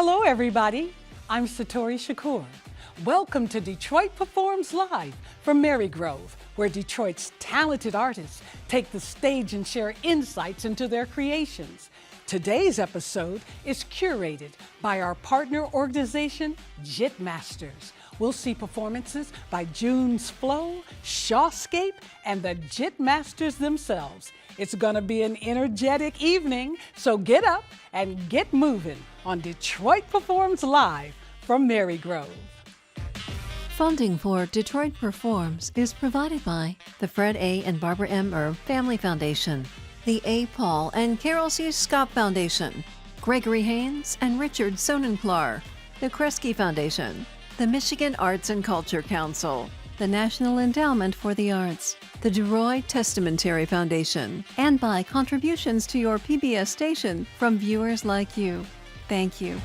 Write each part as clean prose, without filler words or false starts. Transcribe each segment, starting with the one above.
Hello, everybody. I'm Satori Shakur. Welcome to Detroit Performs Live from Marygrove, where Detroit's talented artists take the stage and share insights into their creations. Today's episode is curated by our partner organization, Jit Masters. We'll see performances by JunesFlow Shawescape and the Jit Masters themselves. It's gonna be an energetic evening, so get up and get moving on Detroit Performs Live from Marygrove. Funding for Detroit Performs is provided by the Fred A. and Barbara M. Erb Family Foundation, the A. Paul and Carol C. Scott Foundation, Gregory Haynes and Richard Sonenklar, the Kresge Foundation, the Michigan Arts and Culture Council, the National Endowment for the Arts, the DeRoy Testamentary Foundation, and by contributions to your PBS station from viewers like you. Thank you.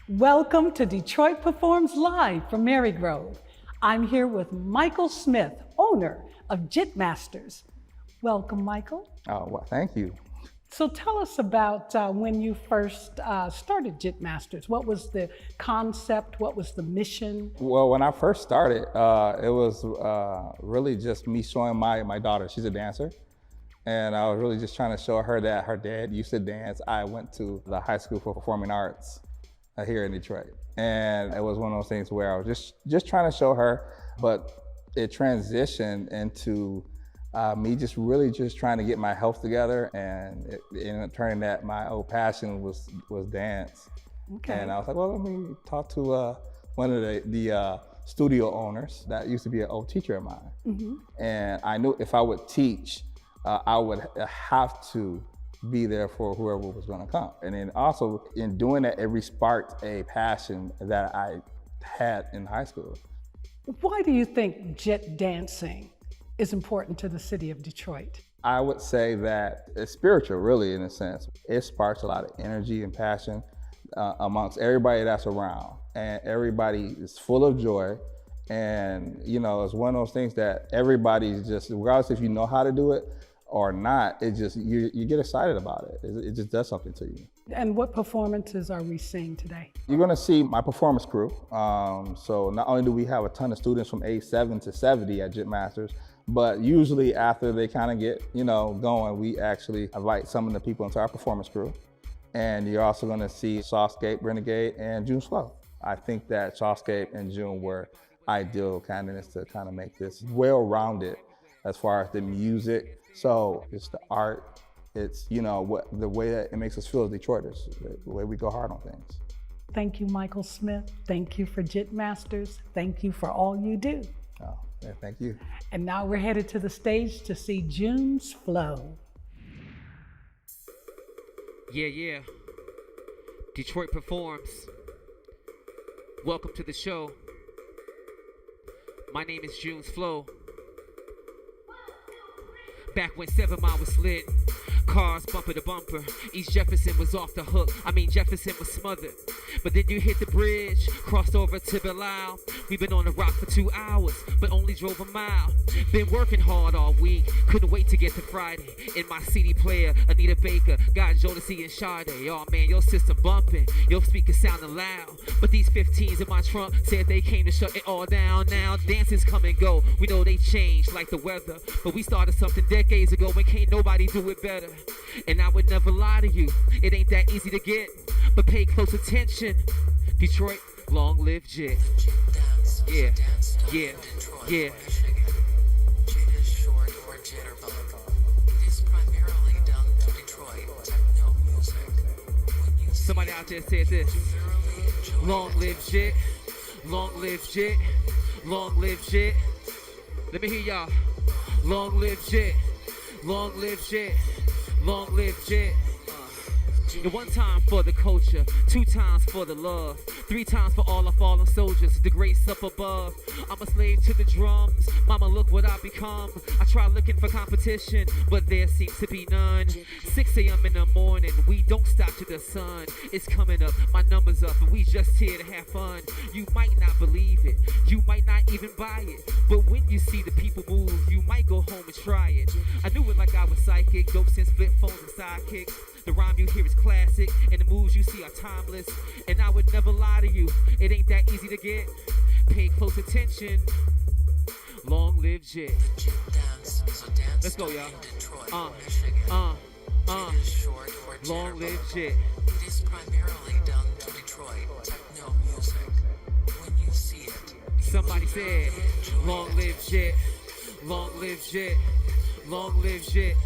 Welcome to Detroit Performs Live from Marygrove. I'm here with Michael Smith, owner of Jit Masters. Welcome, Michael. Oh, well, thank you. So tell us about when you first started Jit Masters. What was the concept? What was the mission? Well, when I first started, it was really just me showing my daughter. She's a dancer. And I was really just trying to show her that her dad used to dance. I went to the High School for Performing Arts here in Detroit. And it was one of those things where I was just trying to show her, but it transitioned into me just really trying to get my health together, and it ended up turning that my old passion was dance. Okay. And I was like, well, let me talk to one of the studio owners that used to be an old teacher of mine. Mm-hmm. And I knew if I would teach, I would have to be there for whoever was gonna come. And then also in doing that, it sparked a passion that I had in high school. Why do you think Jit dancing is important to the city of Detroit? I would say that it's spiritual, really, in a sense. It sparks a lot of energy and passion amongst everybody that's around. And everybody is full of joy. And, you know, it's one of those things that everybody's just, regardless if you know how to do it or not, it just, you get excited about it. It just does something to you. And what performances are we seeing today? You're gonna see my performance crew. So not only do we have a ton of students from age 7 to 70 at Jit Masters, but usually after they kind of get, going, we actually invite some of the people into our performance crew. And you're also gonna see Shawescape, Renegade, and JunesFlow. I think that Shawescape and June were ideal candidates to kind of make this well-rounded as far as the music. So it's the art, it's, the way that it makes us feel as Detroiters, the way we go hard on things. Thank you, Michael Smith. Thank you for Jit Masters. Thank you for all you do. Oh, yeah, thank you. And now we're headed to the stage to see JunesFlow. Yeah. Detroit Performs. Welcome to the show. My name is JunesFlow. Back when 7 Mile was lit, cars bumper to bumper, East Jefferson was off the hook. Jefferson was smothered. But then you hit the bridge, crossed over to Belial. We've been on the rock for 2 hours, but only drove a mile. Been working hard all week, couldn't wait to get to Friday. In my CD player, Anita Baker, got Jodeci and Sade. Oh man, your system bumping, your speakers sounding loud. But these 15s in my trunk said they came to shut it all down. Now dances come and go, we know they change like the weather. But we started something decades ago and can't nobody do it better. And I would never lie to you, it ain't that easy to get, but pay close attention. Detroit, long live Jit. Yeah. Jit is short for jitterbug. It is primarily done to Detroit techno music. Somebody out there said this. Long live Jit, long live Jit, long live Jit. Let me hear y'all. Long live Jit, long live Jit, long live Jit. And one time for the culture, 2 times for the love, 3 times for all the fallen soldiers, the grace up above. I'm a slave to the drums, mama look what I become. I try looking for competition, but there seems to be none. 6 a.m. in the morning, we don't stop till the sun is coming up. My number's up and we just here to have fun. You might not believe it, you might not even buy it, but when you see the people move, you might go home and try it. I knew it like I was psychic, dope since flip phones and sidekicks. The rhyme you hear is classic, and the moves you see are timeless. And I would never lie to you, it ain't that easy to get. Pay close attention. Long live Jit. Let's go, y'all. Long live Jit. It is primarily done to Detroit techno music. When you see it, somebody said, long live Jit. Long live Jit. Long live Jit.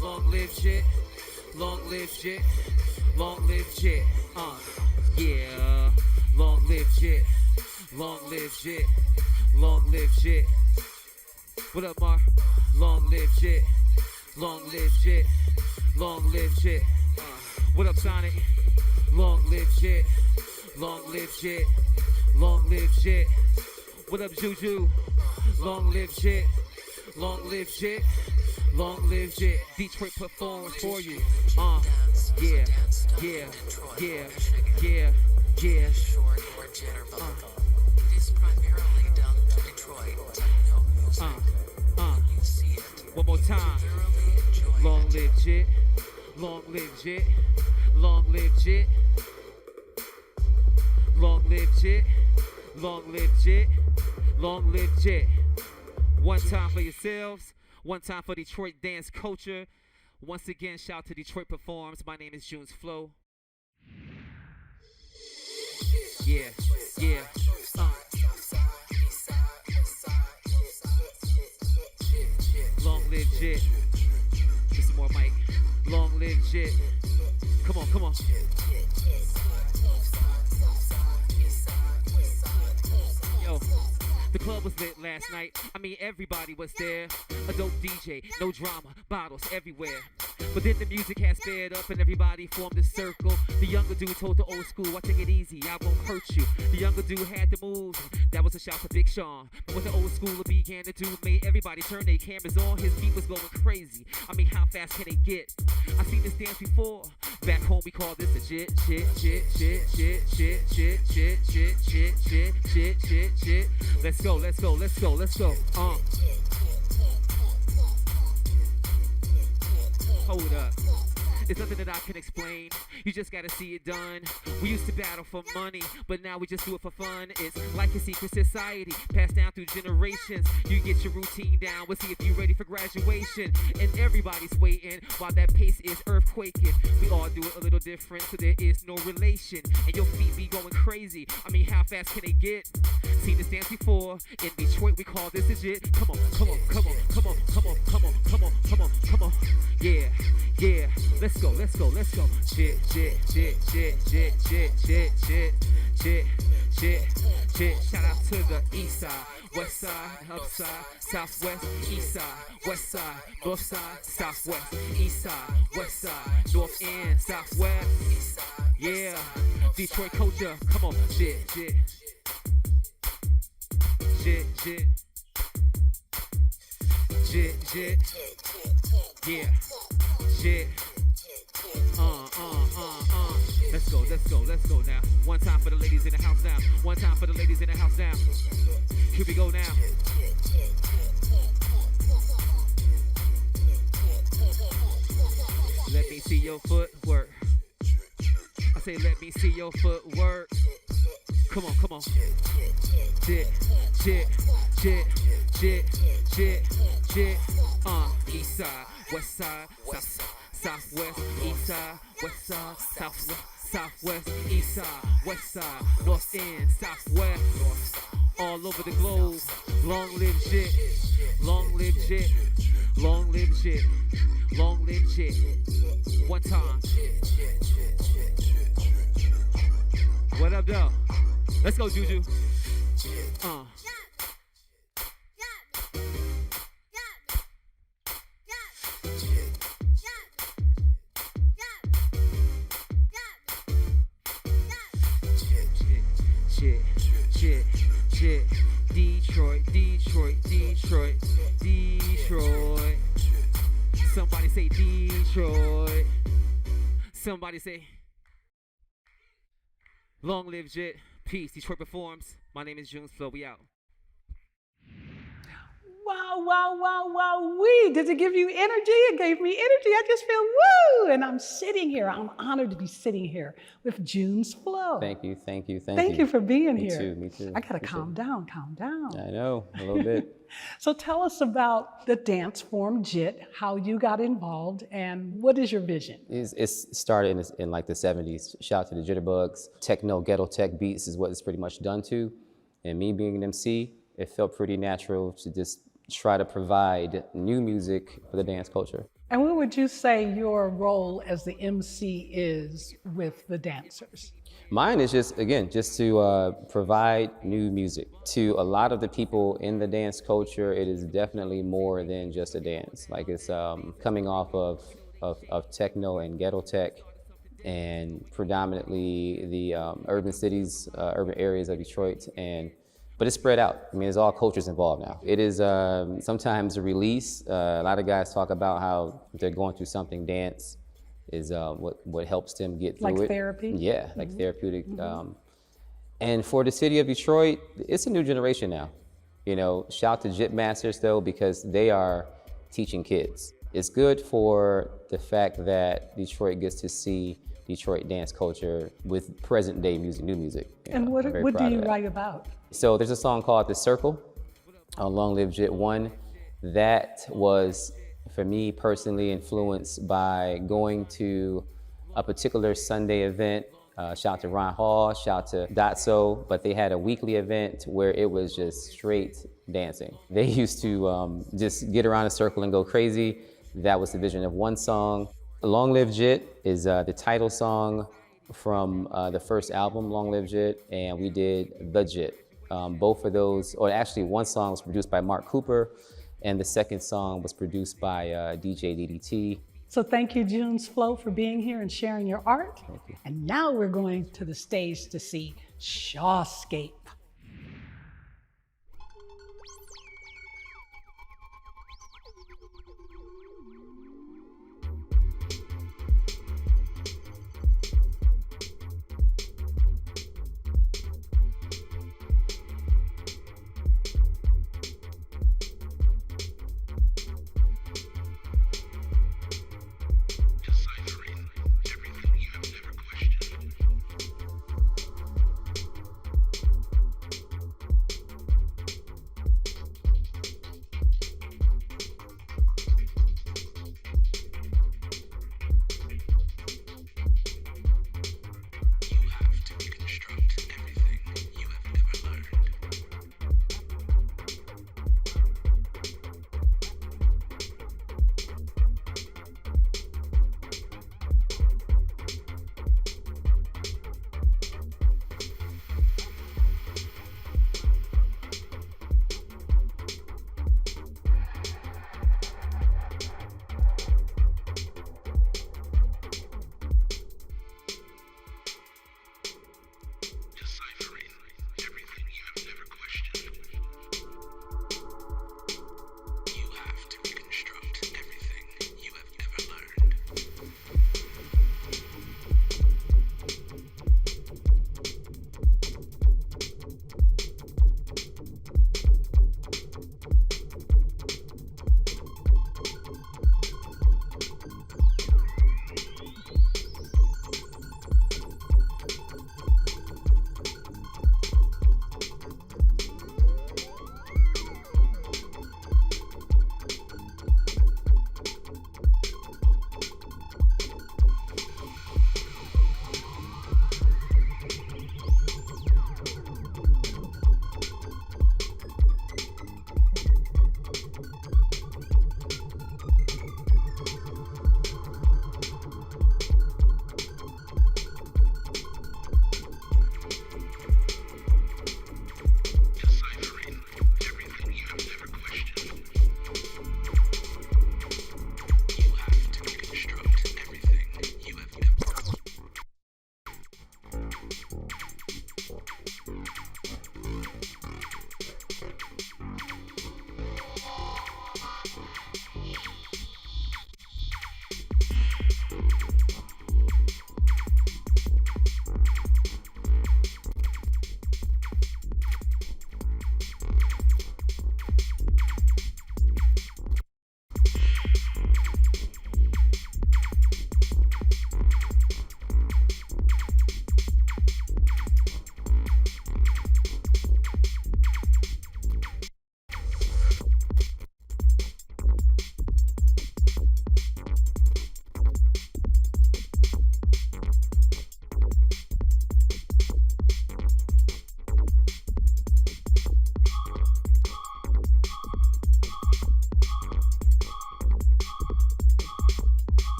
Long live Jit. Long live Jit. Long live Jit. Yeah. Long live Jit. Long live Jit. Long live Jit. What up, Mar? Long live Jit. Long live Jit. Long live Jit. What up, Sonic? Long live Jit. Long live Jit. Long live Jit. What up, Juju? Long live Jit. Long live Jit. Long live Jit. Detroit performs for you. Yeah, yeah, yeah, yeah, yeah. short or jitterbug. It is primarily done to Detroit techno music. When you see it, One more time. thoroughly enjoy Long it. live Jit. Long live Jit. Long live Jit. Long live Jit. Long live Jit. Long live Jit. One time for yourselves. One time for Detroit dance culture. Once again, shout out to Detroit Performs. My name is JunesFlow. Yeah, yeah. Long live Jit. Just some more mic. Long live Jit. Come on, come on. Yo, the club was lit last night. I mean, everybody was there. A dope DJ, no drama, bottles everywhere. But then the music had sped up and everybody formed a circle. The younger dude told the old school, I take it easy, I won't hurt you. The younger dude had the moves. That was a shout to Big Sean. But what the old schooler began to do made everybody turn their cameras on. His beat was going crazy. I mean, how fast can they get? I seen this dance before. Back home we call this a jit, shit, shit, shit, shit, shit, shit, shit, shit, shit, shit, shit, shit, shit. Let's go, let's go, let's go, let's go. Hold up. It's nothing that I can explain. You just gotta see it done. We used to battle for money, but now we just do it for fun. It's like a secret society, passed down through generations. You get your routine down, we'll see if you're ready for graduation. And everybody's waiting while that pace is earthquaking. We all do it a little different, so there is no relation. And your feet be going crazy. I mean, how fast can they get? Seen this dance before. In Detroit, we call this a jit. Come on, come on, come on, come on, come on, come on, come on, come on, come on. Yeah, yeah. Let's go, let's go, let's go. Shit, shit, shit, shit, shit, shit, shit, shit, shit, shit, shit. Shout out to the east side, west side, up side, southwest, east side, west side, north side, southwest, east side, west side, north and southwest. Yeah, Detroit culture, come on. Shit, shit, shit, shit, shit, shit. Yeah, shit. Let's go, let's go, let's go now. One time for the ladies in the house now. One time for the ladies in the house now. Here we go now. Let me see your footwork. I say, let me see your footwork. Come on, come on. Shit, shit, shit, shit, shit, shit. East side, west side, southwest, east side, west side, southwest, east side, west side, north end, southwest, all over the globe. Long live Jit, long live Jit, long live Jit, long live Jit. One time. What up, though? Let's go, Juju. Jit, Jit, Jit. Detroit, Detroit, Detroit, Detroit. Somebody say Detroit. Somebody say long live Jit. Peace. Detroit performs. My name is JunesFlow. We out. Wow, wow, wow, wow, wee. Does it give you energy? It gave me energy. I just feel woo. And I'm sitting here. I'm honored to be sitting here with JunesFlow. Thank you. Thank you for being Me here. Me too. I got to calm down. I know, a little bit. So tell us about the dance form JIT, how you got involved, and what is your vision? It's started in like the 70s. Shout out to the Jitterbugs. Techno, ghetto tech beats is what it's pretty much done to. And me being an MC, it felt pretty natural to just try to provide new music for the dance culture. And what would you say your role as the MC is with the dancers? Mine is just to provide new music. To a lot of the people in the dance culture, it is definitely more than just a dance. Like it's coming off of techno and ghetto tech, and predominantly the urban cities, urban areas of Detroit, but it's spread out. I mean, there's all cultures involved now. It is sometimes a release. A lot of guys talk about how they're going through something. Dance is what helps them get through it. Like therapy? Yeah, like therapeutic. And for the city of Detroit, it's a new generation now. You know, shout to Jit Masters though, because they are teaching kids. It's good for the fact that Detroit gets to see Detroit dance culture with present day music, new music. And what do you write about? So there's a song called The Circle on Long Live Jit 1. That was, for me personally, influenced by going to a particular Sunday event. Shout out to Ron Hall, shout out to Dotso, but they had a weekly event where it was just straight dancing. They used to just get around a circle and go crazy. That was the vision of one song. Long Live Jit is the title song from the first album, Long Live Jit, and we did The Jit. Both of those, or actually one song was produced by Mark Cooper, and the second song was produced by DJ DDT. So thank you, JunesFlow, for being here and sharing your art. Thank you. And now we're going to the stage to see Shawescape.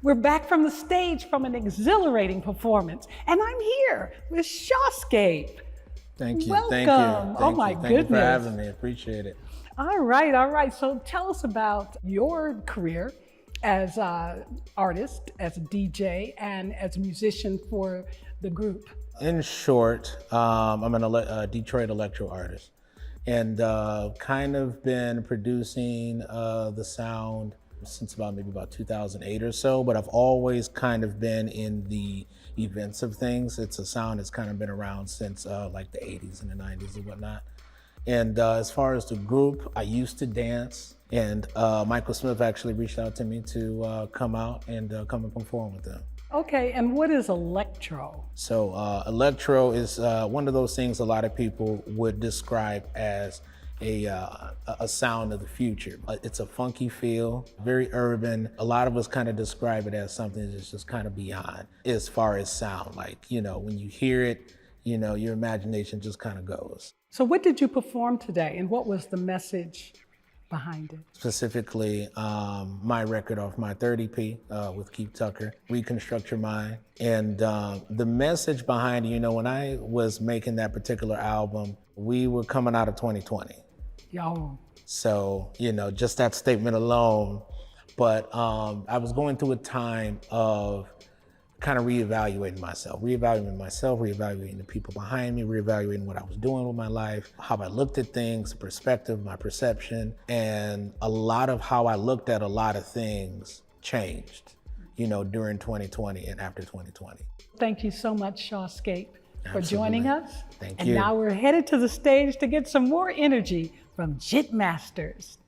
We're back from the stage from an exhilarating performance, and I'm here with Shawescape. Thank you. Welcome. Thank you. Oh my Thank you for goodness. having me. Appreciate it. All right, all right. So tell us about your career as an artist, as a DJ, and as a musician for the group. In short, I'm a Detroit electro artist, and kind of been producing the sound since maybe about 2008 or so, but I've always kind of been in the events of things. It's a sound that's kind of been around since like the 80s and the 90s and whatnot. And as far as the group, I used to dance, and Michael Smith actually reached out to me to come out and come and perform with them. Okay, and what is electro? So electro is one of those things a lot of people would describe as a sound of the future. It's a funky feel, very urban. A lot of us kind of describe it as something that's just kind of beyond as far as sound. Like, you know, when you hear it, you know, your imagination just kind of goes. So what did you perform today, and what was the message behind it? Specifically, my record off my 30P with Keith Tucker, Reconstruct Your Mind. And the message behind it, you know, when I was making that particular album, we were coming out of 2020. Yo. So, you know, just that statement alone. But I was going through a time of kind of reevaluating myself, reevaluating the people behind me, reevaluating what I was doing with my life, how I looked at things, perspective, my perception, and a lot of how I looked at a lot of things changed, you know, during 2020 and after 2020. Thank you so much, Shawescape, for Absolutely. joining us. Thank and you. Now we're headed to the stage to get some more energy from Jit Masters.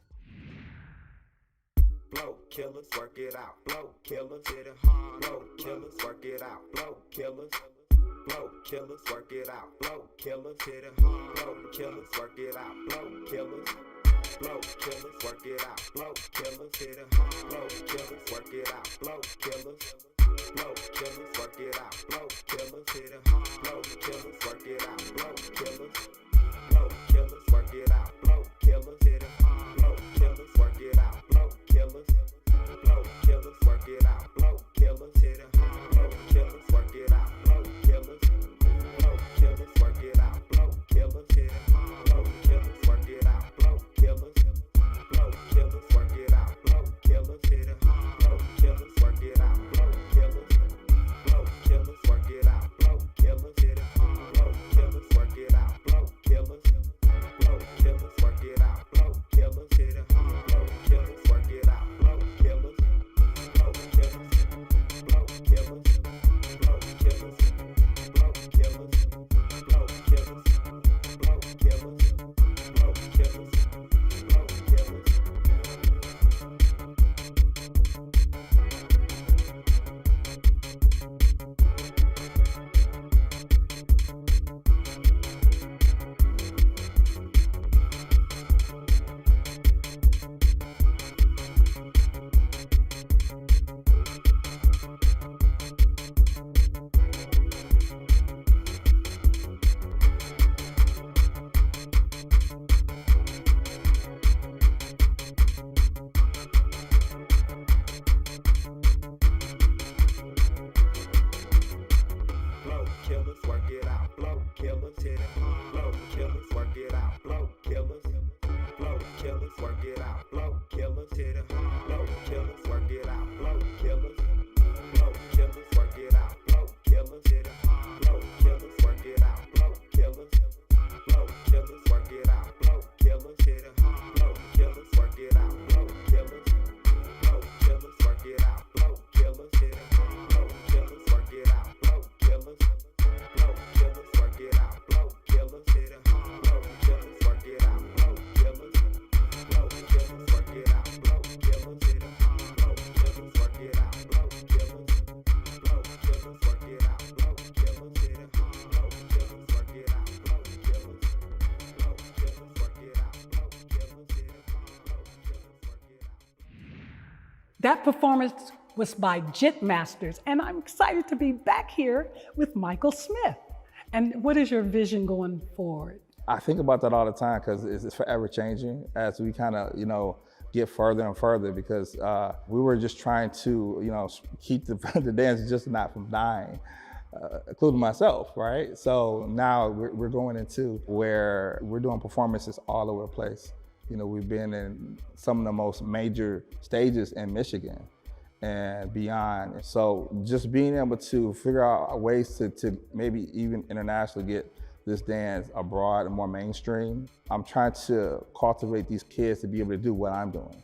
Blow killers, work it out. Blow killers, hit it hard. Blow killers, work it out. Blow killers. Blow killers, work it out. Blow killers, hit it hard. Blow killers, work it out. Blow killers. Blow killers, work it out. Blow killers, hit it hard. Blow killers, work it out. Blow killers. Blow killers, work it out. Blow killers, hit it hard. Blow killers, work it out. Blow killers. Blow killers, work it out. Blow killers, hit it hard. Blow killers, work it out. Blow killers. Blow killers, work it out. Blow killers, hit it hard. Blow killers, work it out. Blow killers. Blow killers, work it out. Blow killers, hit it hard. Blow killers, work it out. Blow killers. Blow killers, work it out. Blow killers, hit it hard. Blow killers, work it out. Blow killers. Blow killers, work it out. Blow killers, hit it hard. Blow killers, work it out. Blow killers. Blow killers, work it out. Blow killers, hit it hard. Blow killers, work it out. Blow killers. Blow killers. Blow killers. Blow killers. Blow killers. Blow killers. Blow killers. Blow killers. Blow killers. Blow killers, work it out. Blow killers, hit it hard. Blow killers, work it out. Blow killers. Blow killers, work it out. Blow killers, hit it hard. Blow killers, work it out. Blow killers. Blow killers, work it out. Blow killers, hit it hard. Blow killers, work it out. Blow killers. Blow killers, work it out. Blow killers, hit it hard. Blow killers, work it out. Blow killers. Blow killers, work it out. Blow killers, hit it hard. Blow killers, work it out. Blow killers. Blow killers, work it out. Blow killers, hit it hard. Blow killers, work it out. Blow killers. Blow killers, work it out. Blow killers, hit it hard. Blow killers, work it out. Blow killers. Blow killers, work it out. Blow killers, hit it hard. Blow killers, work it out. Blow killers. Blow killers, work it out. Blow killers, hit it hard. Blow killers, work it out. That performance was by Jit Masters, and I'm excited to be back here with Michael Smith. And what is your vision going forward? I think about that all the time because it's forever changing as we kind of, you know, get further and further because we were just trying to, keep the dance just not from dying, including myself, right? So now we're going into where we're doing performances all over the place. We've been in some of the most major stages in Michigan and beyond. So just being able to figure out ways to maybe even internationally get this dance abroad and more mainstream. I'm trying to cultivate these kids to be able to do what I'm doing,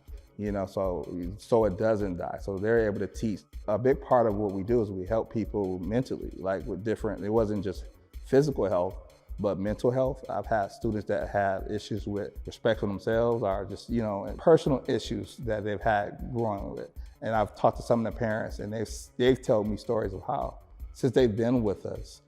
so it doesn't die. So they're able to teach. A big part of what we do is we help people mentally, like with different, it wasn't just physical health, but mental health. I've had students that had issues with respect for themselves or just, and personal issues that they've had growing with. And I've talked to some of the parents and they've told me stories of how, since they've been with us,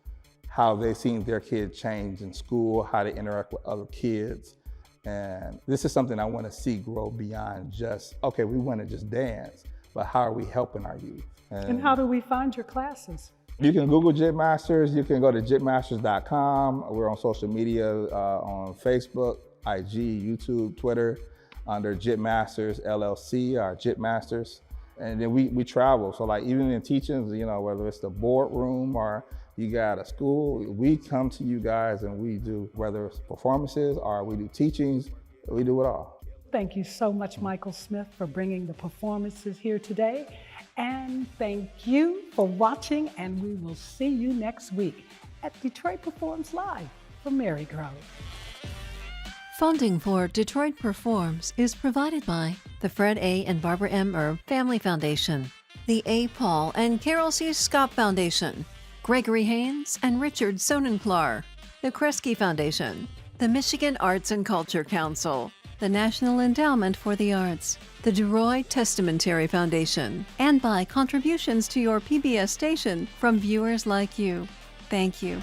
how they've seen their kids change in school, how they interact with other kids. And this is something I want to see grow beyond just, okay, we want to just dance, but how are we helping our youth? And how do we find your classes? You can Google Jit Masters. You can go to jitmasters.com. We're on social media on Facebook, IG, YouTube, Twitter, under Jit Masters LLC or Jit Masters. And then we travel. So like even in teachings, whether it's the boardroom or you got a school, we come to you guys and we do, whether it's performances or we do teachings, we do it all. Thank you so much, Michael Smith, for bringing the performances here today. And thank you for watching, and we will see you next week at Detroit Performs Live from Marygrove. Funding for Detroit Performs is provided by the Fred A. and Barbara M. Erb Family Foundation, the A. Paul and Carol C. Scott Foundation, Gregory Haynes and Richard Sonenklar, the Kresge Foundation, the Michigan Arts and Culture Council, the National Endowment for the Arts, the DeRoy Testamentary Foundation, and by contributions to your PBS station from viewers like you. Thank you.